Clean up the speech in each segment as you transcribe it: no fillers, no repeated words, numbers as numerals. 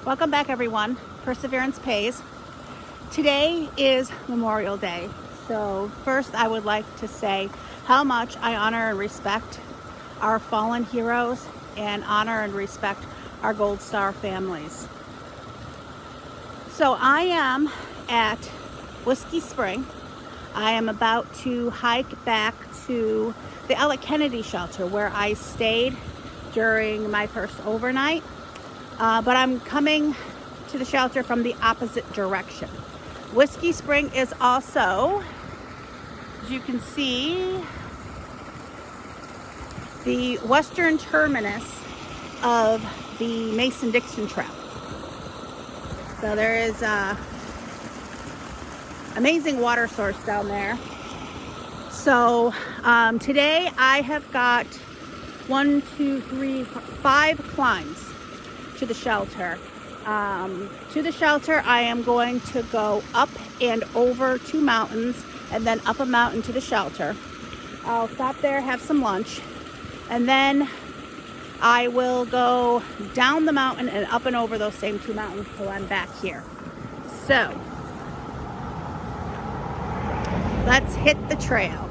Welcome back, everyone. Perseverance pays. Today is Memorial Day. So first I would like to say how much I honor and respect our fallen heroes and honor and respect our Gold Star families. So I am at Whiskey Spring. I am about to hike back to the Alec shelter where I stayed during my first overnight. But I'm coming to the shelter from the opposite direction. Whiskey Spring is also, as you can see, the western terminus of the Mason-Dixon Trail. So there is an amazing water source down there. So today I have got 5 climbs to the shelter. I am going to go up and over 2 mountains and then up a mountain to the shelter. I'll stop there, have some lunch, and then I will go down the mountain and up and over those same 2 mountains till I'm back here. So let's hit the trail.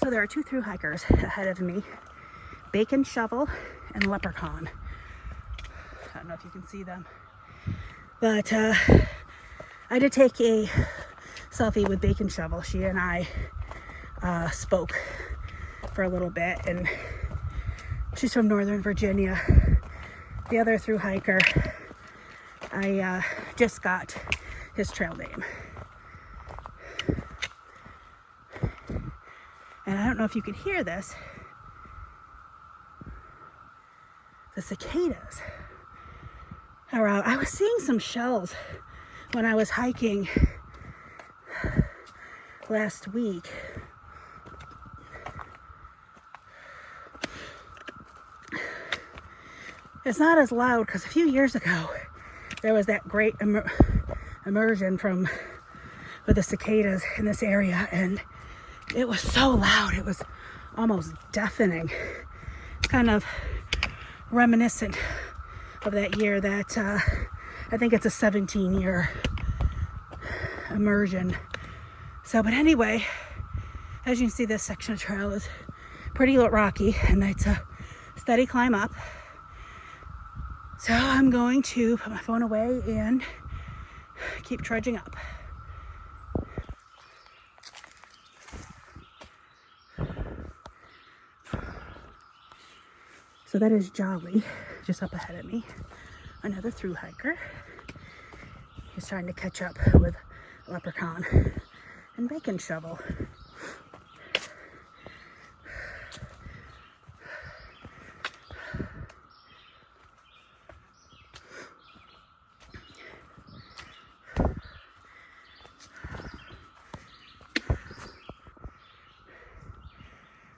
So there are 2 through hikers ahead of me, Bacon Shovel and Leprechaun. I don't know if you can see them, but I did take a selfie with Bacon Shovel. She and I spoke for a little bit, and she's from Northern Virginia. The other through hiker, I just got his trail name. And I don't know if you could hear this. The cicadas are out. I was seeing some shells when I was hiking last week. It's not as loud because a few years ago there was that great immersion with the cicadas in this area, and it was so loud, it was almost deafening. It's kind of reminiscent of that year that I think it's a 17-year immersion. So, but anyway, as you can see, this section of trail is pretty rocky, and it's a steady climb up. So I'm going to put my phone away and keep trudging up. So that is Jolly, just up ahead of me, another through hiker. He's trying to catch up with Leprechaun and Bacon Shovel.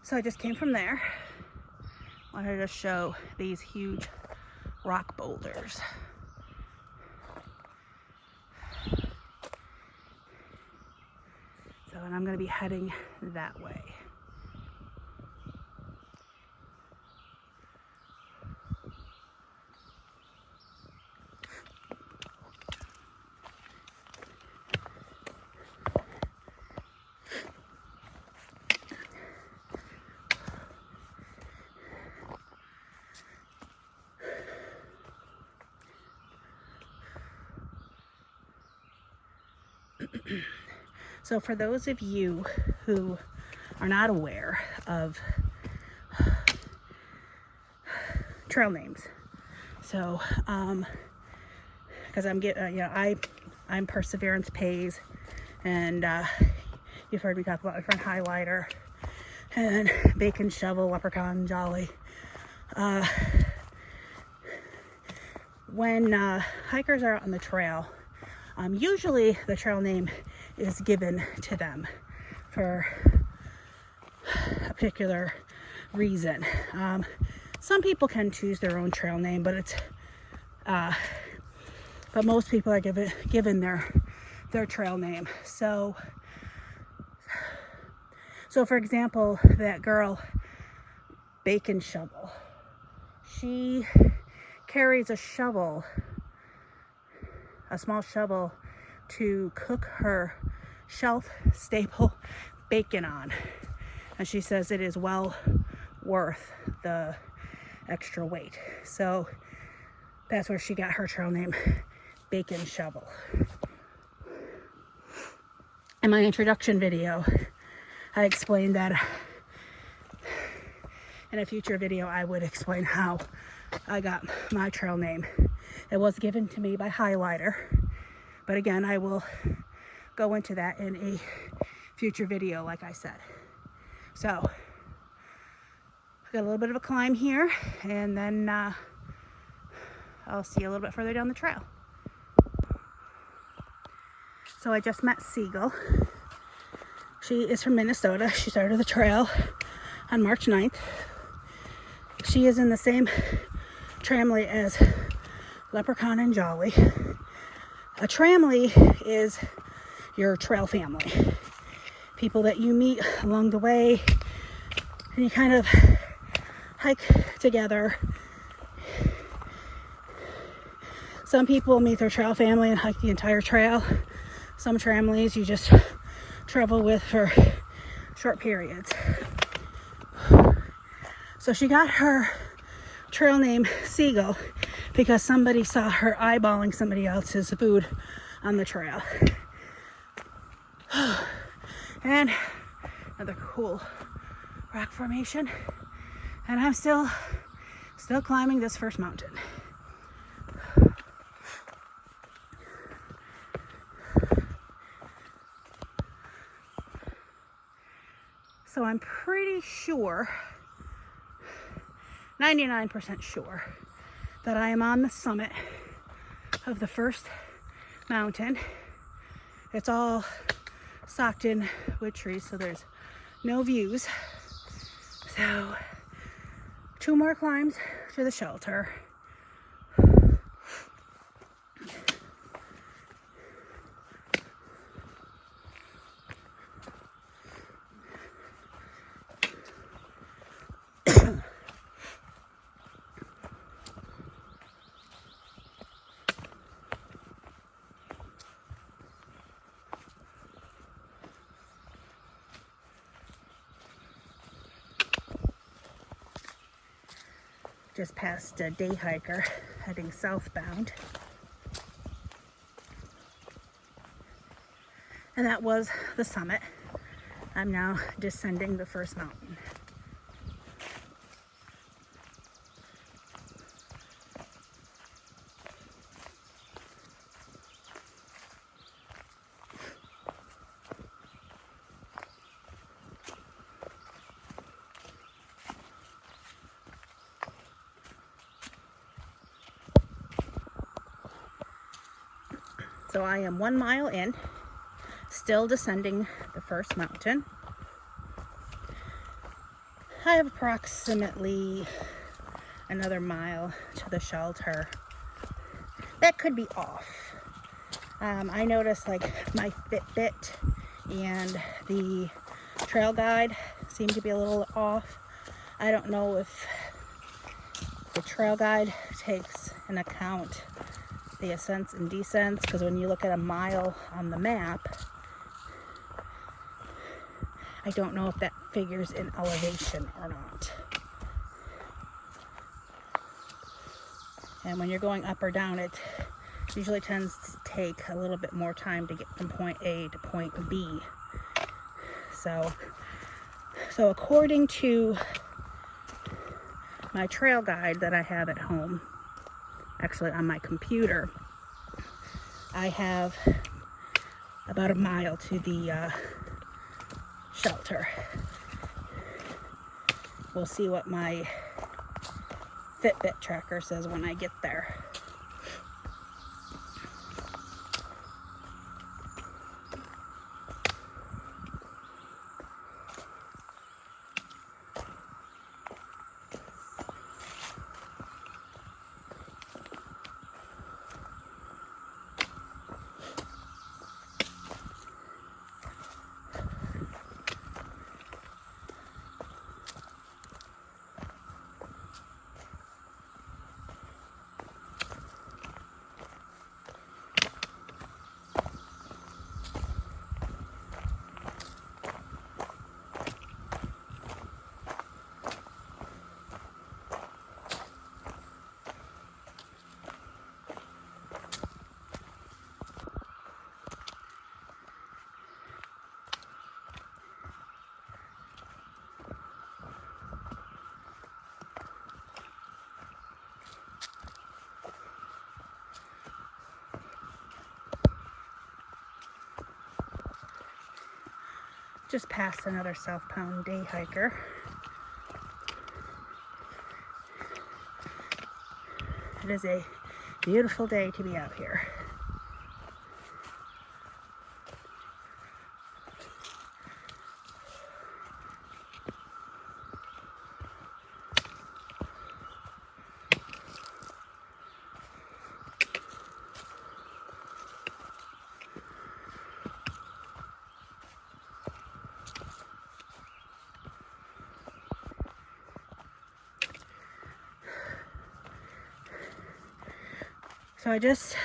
So I just came from there. Wanted to show these huge rock boulders. So, and I'm going to be heading that way. So for those of you who are not aware of trail names, so because I'm getting, you know, I'm perseverance pays, and you've heard me talk about my friend Highlighter and Bacon Shovel, Leprechaun, Jolly. When hikers are out on the trail, usually the trail name is given to them for a particular reason. Some people can choose their own trail name, but but most people are given their trail name. So for example, that girl, Bacon Shovel, she carries a shovel, a small shovel, to cook her shelf-stable bacon on. And she says it is well worth the extra weight. So that's where she got her trail name, Bacon Shovel. In my introduction video, I explained that. In a future video, I would explain how I got my trail name. It was given to me by Highlighter, but again, I will go into that in a future video, like I said. So, I've got a little bit of a climb here, and then I'll see you a little bit further down the trail. So I just met Siegel. She is from Minnesota. She started the trail on March 9th. She is in the same tramily as Leprechaun and Jolly. A tramily is your trail family. People that you meet along the way, and you kind of hike together. Some people meet their trail family and hike the entire trail. Some tramilies you just travel with for short periods. So she got her trail name Seagull because somebody saw her eyeballing somebody else's food on the trail. And another cool rock formation. And I'm still climbing this first mountain. So I'm pretty sure, 99% sure, that I am on the summit of the first mountain. It's all socked in with trees, so there's no views. So 2 more climbs to the shelter. Just past a day hiker heading southbound. And that was the summit. I'm now descending the first mountain. So I am 1 mile in, still descending the first mountain. I have approximately another mile to the shelter. That could be off. I noticed like my Fitbit and the trail guide seem to be a little off. I don't know if the trail guide takes into account the ascents and descents, because when you look at a mile on the map, I don't know if that figures in elevation or not. And when you're going up or down, it usually tends to take a little bit more time to get from point A to point B. So according to my trail guide that I have at home, actually on my computer, I have about a mile to the shelter. We'll see what my Fitbit tracker says when I get there. Just past another South Pound day hiker. It is a beautiful day to be out here. So I just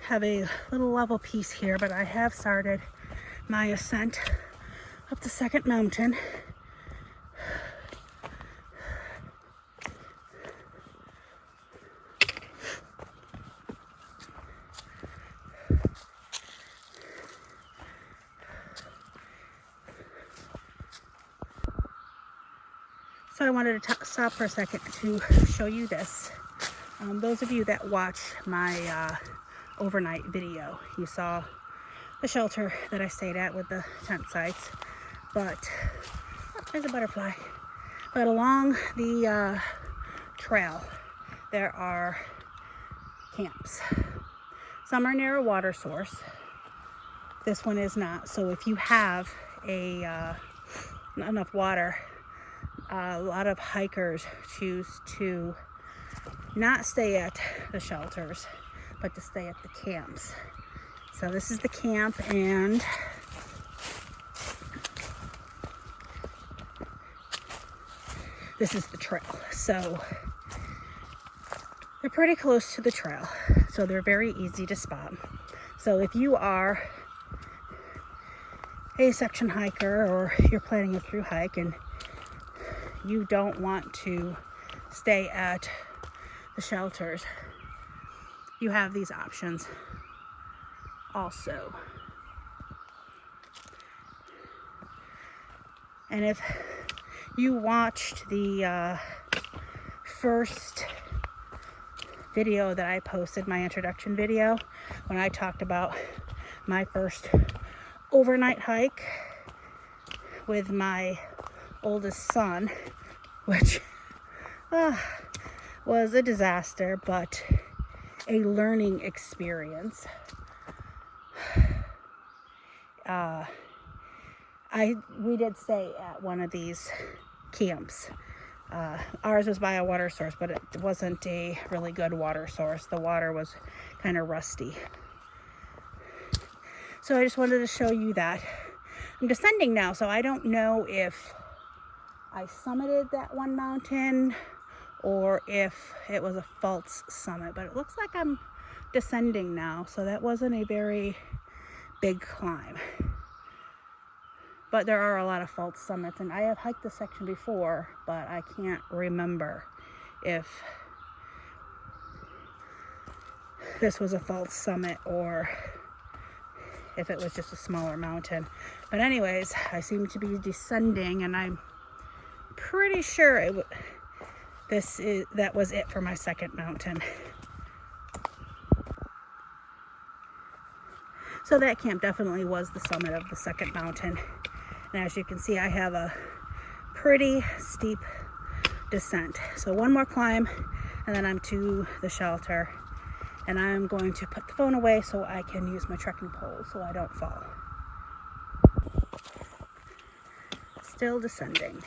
have a little level piece here, but I have started my ascent up the second mountain. So I wanted to stop for a second to show you this. Those of you that watch my overnight video, you saw the shelter that I stayed at with the tent sites, but oh, there's a butterfly. But along the trail, there are camps. Some are near a water source. This one is not. So if you have enough water, a lot of hikers choose to not stay at the shelters, but to stay at the camps. So this is the camp, and this is the trail. So they're pretty close to the trail, so they're very easy to spot. So if you are a section hiker or you're planning a through hike and you don't want to stay at the shelters, you have these options also. And if you watched the first video that I posted, my introduction video, when I talked about my first overnight hike with my oldest son, which was a disaster, but a learning experience. We did stay at one of these camps. Ours was by a water source, but it wasn't a really good water source. The water was kind of rusty. So I just wanted to show you that. I'm descending now, so I don't know if I summited that one mountain or if it was a false summit, but it looks like I'm descending now, so that wasn't a very big climb. But there are a lot of false summits, and I have hiked this section before, but I can't remember if this was a false summit or if it was just a smaller mountain. But anyways, I seem to be descending, and I'm pretty sure that was it for my second mountain. So that camp definitely was the summit of the second mountain. And as you can see, I have a pretty steep descent. So one more climb and then I'm to the shelter. And I'm going to put the phone away so I can use my trekking pole so I don't fall. Still descending.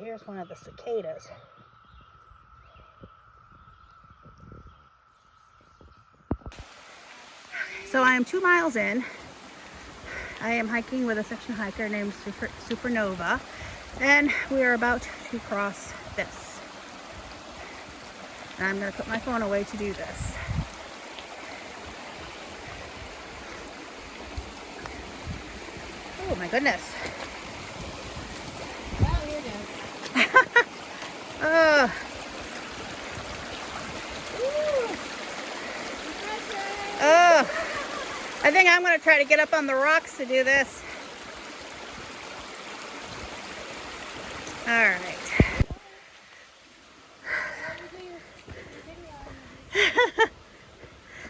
Here's one of the cicadas. So I am 2 miles in. I am hiking with a section hiker named Supernova, and we are about to cross this. And I'm going to put my phone away to do this. Oh my goodness. I think I'm going to try to get up on the rocks to do this. All right.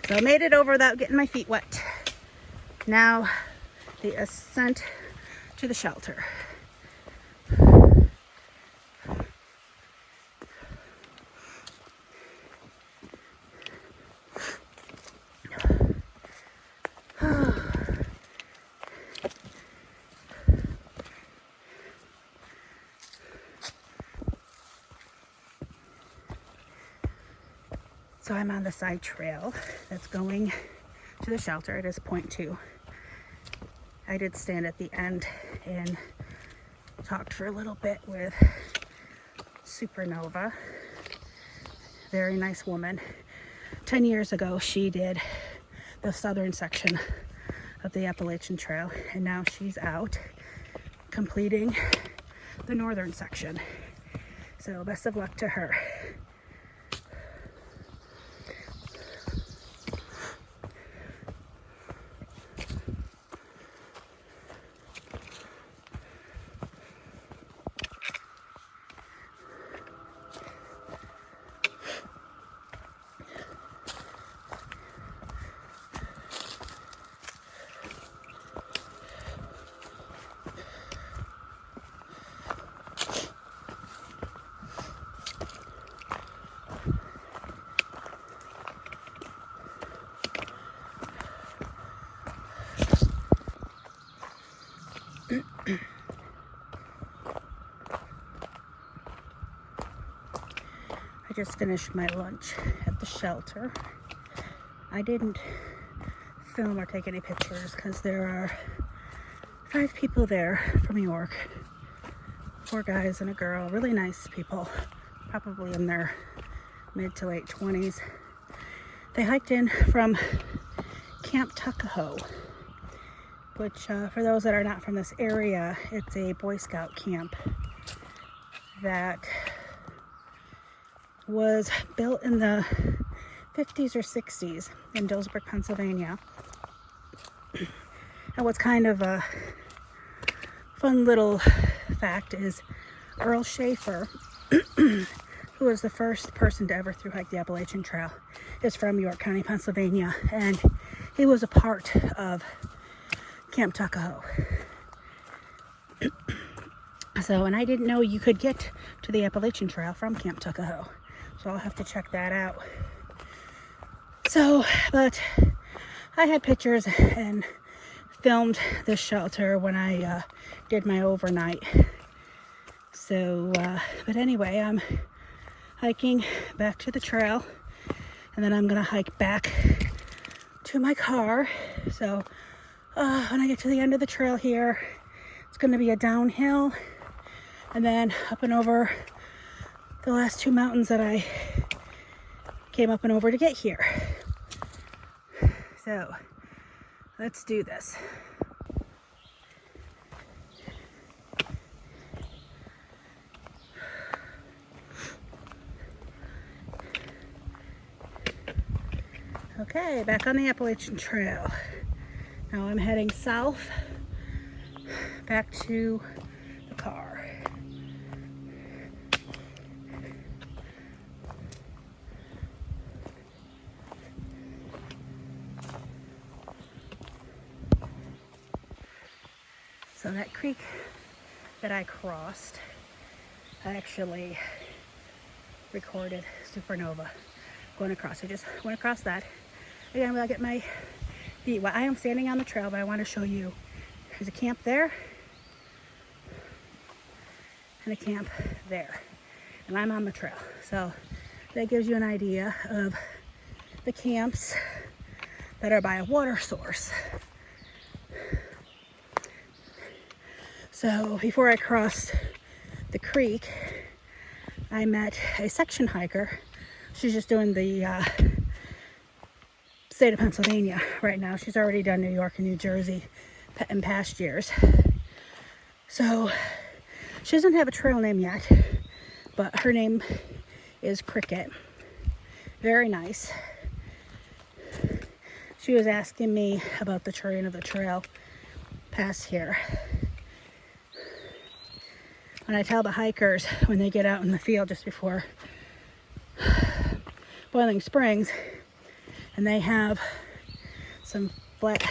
So I made it over without getting my feet wet. Now the ascent to the shelter. So I'm on the side trail that's going to the shelter. It is point 2. I did stand at the end and talked for a little bit with Supernova. Very nice woman. 10 years ago, she did the southern section of the Appalachian Trail, and now she's out completing the northern section. So best of luck to her. I just finished my lunch at the shelter. I didn't film or take any pictures because there are 5 people there from York. 4 guys and a girl, really nice people, probably in their mid to late 20s. They hiked in from Camp Tuckahoe, which for those that are not from this area, it's a Boy Scout camp that was built in the 50s or 60s in Dillsburg, Pennsylvania. And what's kind of a fun little fact is Earl Schaefer, who was the first person to ever thru hike the Appalachian Trail, is from York County, Pennsylvania, and he was a part of Camp Tuckahoe. So, and I didn't know you could get to the Appalachian Trail from Camp Tuckahoe. So I'll have to check that out. So, but I had pictures and filmed this shelter when I did my overnight. So, but anyway, I'm hiking back to the trail, and then I'm gonna hike back to my car. So when I get to the end of the trail here, it's gonna be a downhill, and then up and over the last 2 mountains that I came up and over to get here. So let's do this. Okay, back on the Appalachian Trail. Now I'm heading south back to the car. So that creek that I crossed, I actually recorded supernova going across. I just went across that. Again, we'll get my feet wet. I am standing on the trail, but I want to show you. There's a camp there and a camp there. And I'm on the trail. So that gives you an idea of the camps that are by a water source. So before I crossed the creek, I met a section hiker. She's just doing the state of Pennsylvania right now. She's already done New York and New Jersey in past years. So she doesn't have a trail name yet, but her name is Cricket. Very nice. She was asking me about the terrain of the trail past here. And I tell the hikers when they get out in the field just before Boiling Springs, and they have some flat,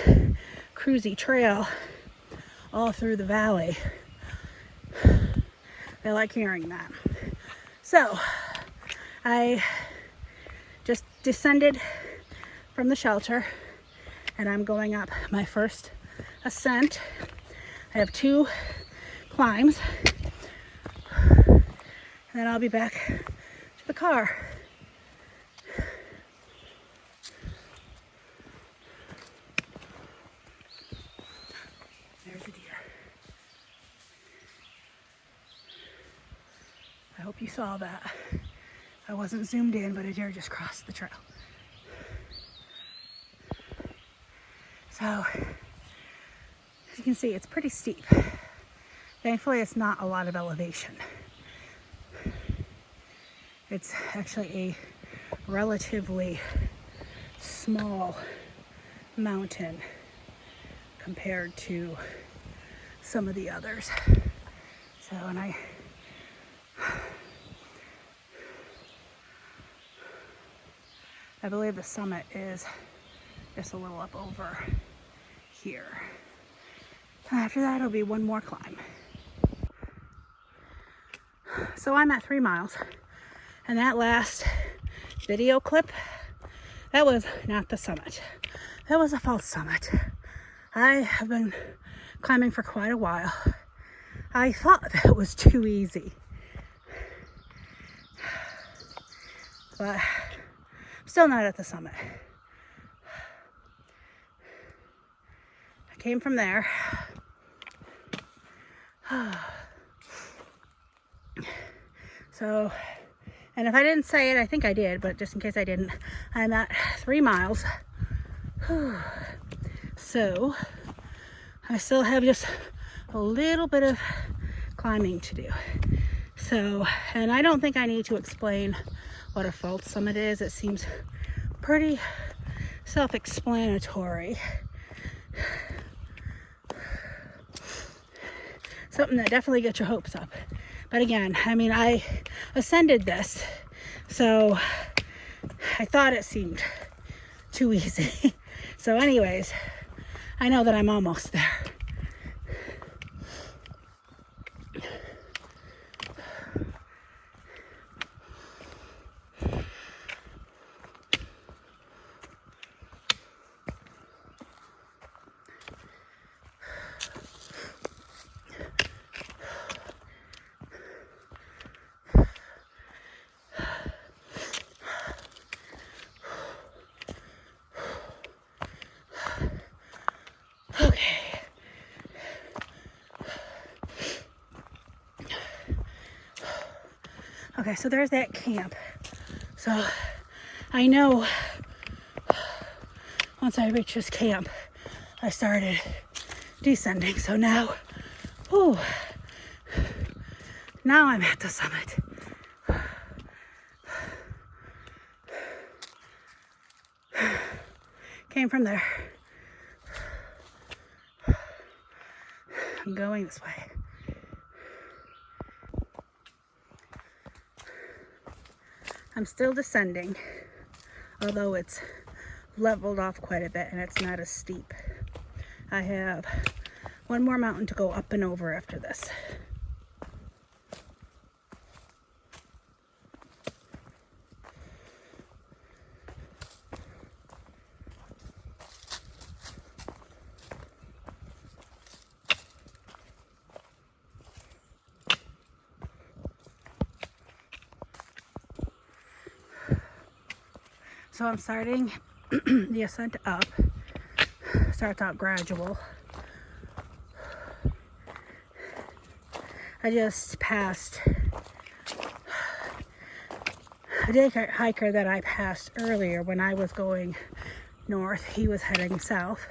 cruisy trail all through the valley, they like hearing that. So I just descended from the shelter and I'm going up my first ascent. I have 2 climbs, and then I'll be back to the car. There's a deer. I hope you saw that. I wasn't zoomed in, but a deer just crossed the trail. So, as you can see, it's pretty steep. Thankfully, it's not a lot of elevation. It's actually a relatively small mountain compared to some of the others. So, and I believe the summit is just a little up over here. And after that, it'll be one more climb. So I'm at 3 miles, and that last video clip, that was not the summit. That was a false summit. I have been climbing for quite a while. I thought that was too easy. But I'm still not at the summit. I came from there. So, and if I didn't say it, I think I did, but just in case I didn't, I'm at 3 miles. So, I still have just a little bit of climbing to do. So, and I don't think I need to explain what a false summit is. It seems pretty self-explanatory. Something that definitely gets your hopes up. But again, I mean, I ascended this, so I thought it seemed too easy. So anyways, I know that I'm almost there. Okay, so there's that camp. So I know once I reach this camp, I started descending. So now, whew, now I'm at the summit. Came from there. I'm going this way. I'm still descending, although it's leveled off quite a bit and it's not as steep. I have one more mountain to go up and over after this. So I'm starting the ascent up. Starts out gradual. I just passed a day hiker that I passed earlier when I was going north. He was heading south.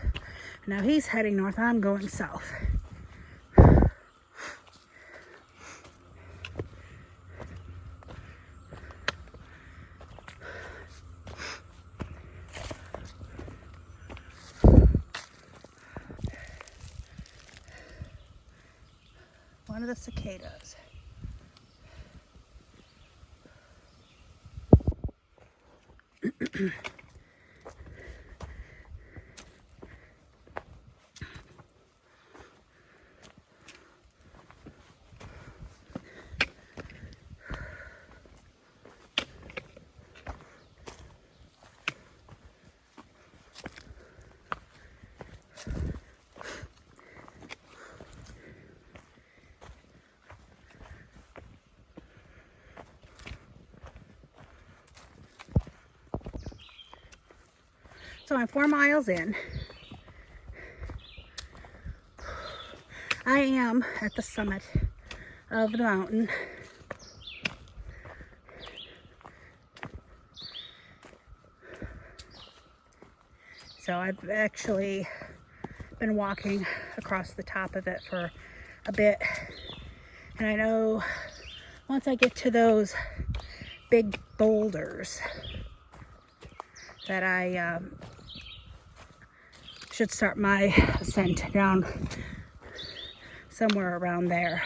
Now he's heading north. I'm going south. One of the cicadas. So I'm 4 miles in. I am at the summit of the mountain. So I've actually been walking across the top of it for a bit. And I know once I get to those big boulders that I should start my ascent down somewhere around there.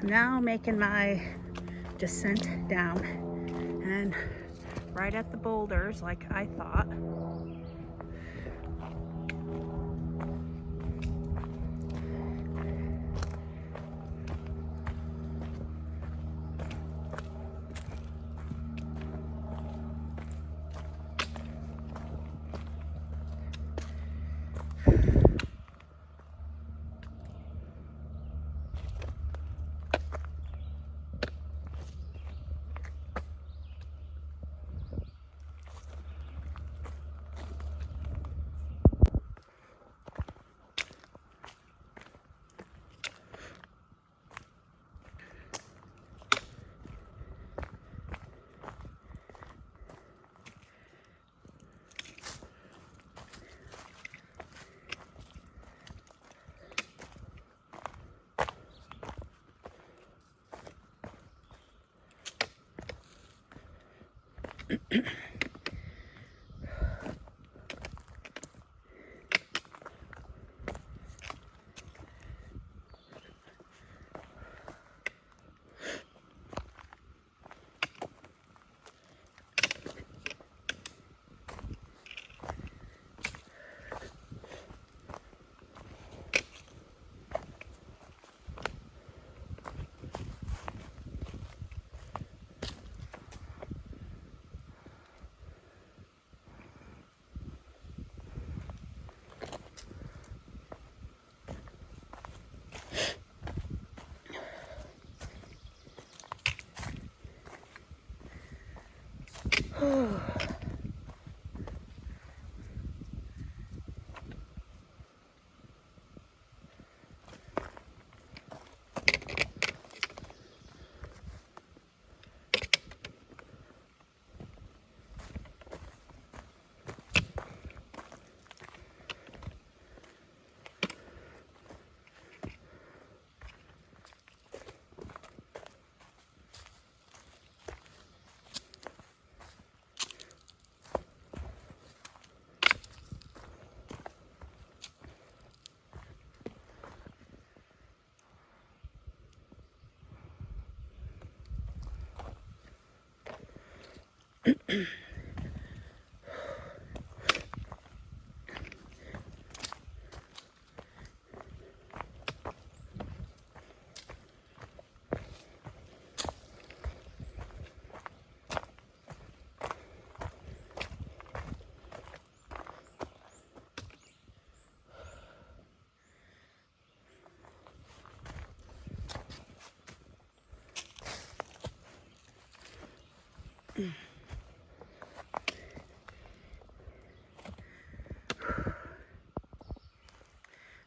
Now making my descent down, and right at the boulders like I thought.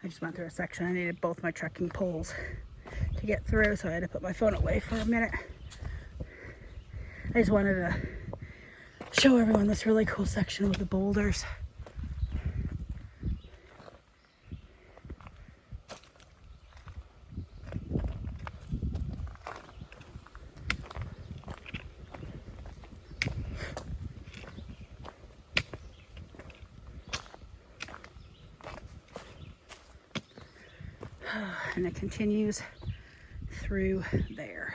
I just went through a section. I needed both my trekking poles to get through, so I had to put my phone away for a minute. I just wanted to show everyone this really cool section with the boulders. And it continues through there.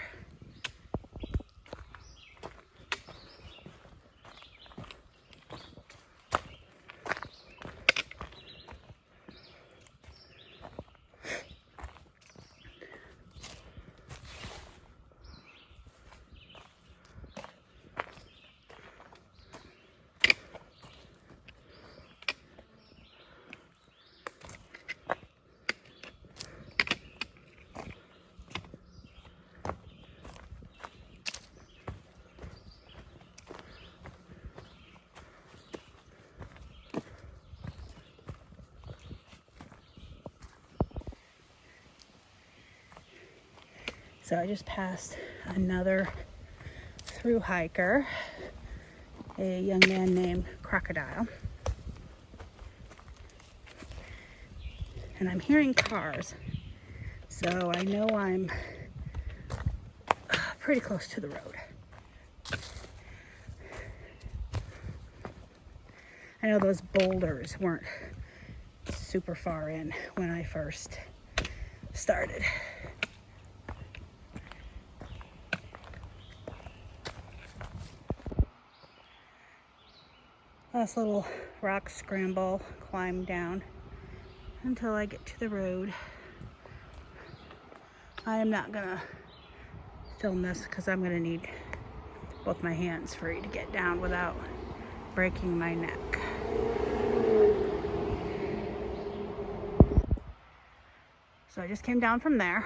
So I just passed another through hiker, a young man named Crocodile. And I'm hearing cars, so I know I'm pretty close to the road. I know those boulders weren't super far in when I first started. Last little rock scramble, climb down until I get to the road. I am not gonna film this because I'm gonna need both my hands free to get down without breaking my neck. So I just came down from there.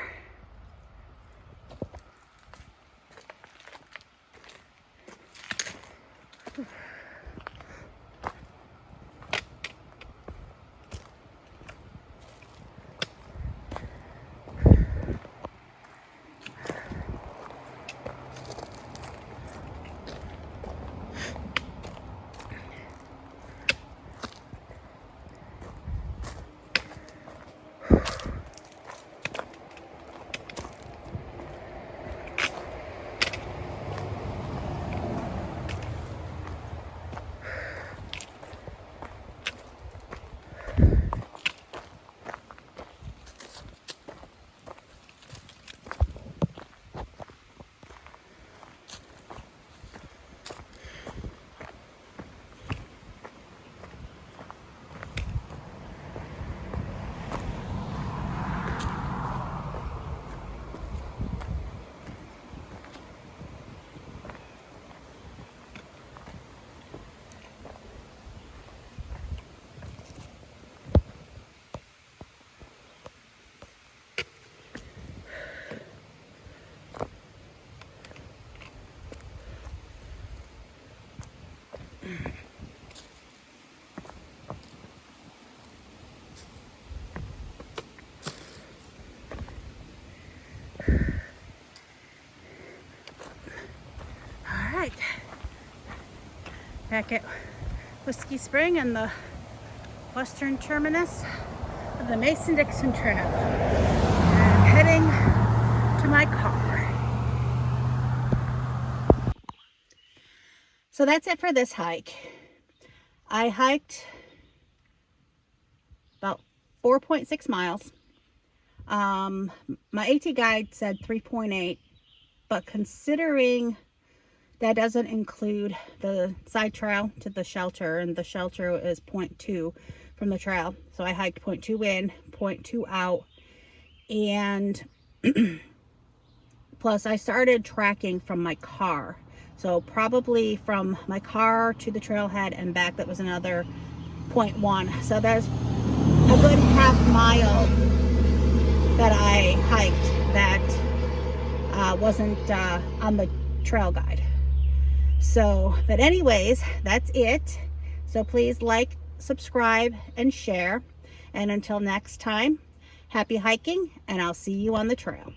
back at Whiskey Spring and the western terminus of the Mason-Dixon Trail. And I'm heading to my car. So that's it for this hike. I hiked about 4.6 miles. My AT guide said 3.8, but considering that doesn't include the side trail to the shelter, and the shelter is 0.2 from the trail. So I hiked 0.2 in, 0.2 out, and plus I started tracking from my car. So probably from my car to the trailhead and back, that was another 0.1. So there's a good half mile that I hiked that wasn't on the trail guide. So, but anyways, that's it. So please like, subscribe, and share. And until next time, happy hiking, and I'll see you on the trail.